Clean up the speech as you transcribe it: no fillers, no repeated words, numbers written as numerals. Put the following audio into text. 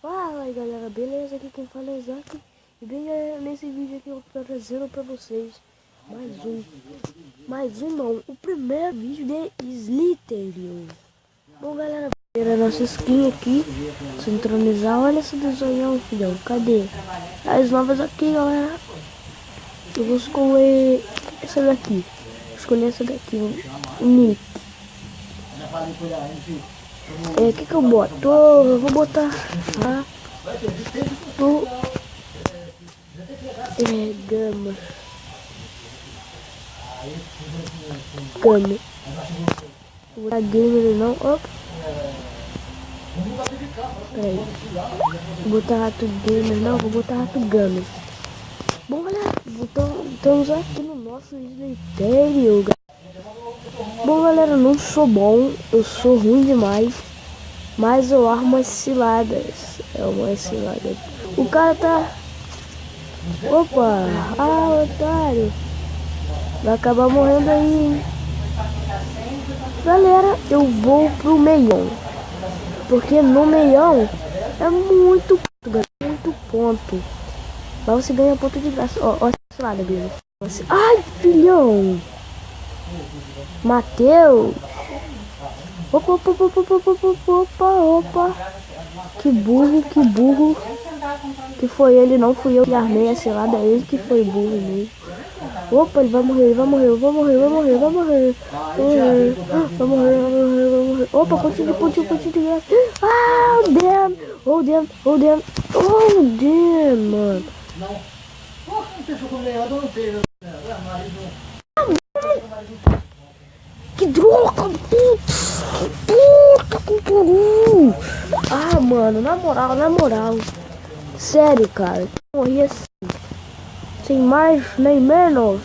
Fala aí galera, beleza? Aqui quem fala é Isaac. E bem galera, nesse vídeo aqui eu tô trazendo pra vocês mais um não, o primeiro vídeo de Slytherin. Bom galera, a nossa skin aqui, sincronizar, olha esse desenho, filhão, cadê? As novas aqui galera, eu vou escolher essa daqui, o Nick. O que eu boto? Eu vou botar Gama. Vou botar gamer não, opa. Peraí. Vou botar rato gamer não, vou botar rato gamer. Bom galera, estamos aqui no nosso Slytherin. Bom galera, eu não sou bom, eu sou ruim demais, mas eu armo as ciladas. É uma cilada. O cara tá... Opa! Ah, otário! Vai acabar morrendo aí, hein? Galera, eu vou pro meião. Porque no meião é muito ponto. Mas você ganha ponto de graça. Ó, essa cilada, galera. Ai, filhão! Matheus! Opa! Que burro. Que foi ele, não fui eu que armei a cilada, é ele que foi burro mesmo. Opa, ele vai morrer. Opa, pontinho de graça. Ah, oh damn, mano. Que droga, puta com peru. Ah, mano, na moral. Sério, cara. Eu morri assim. Sem mais nem menos.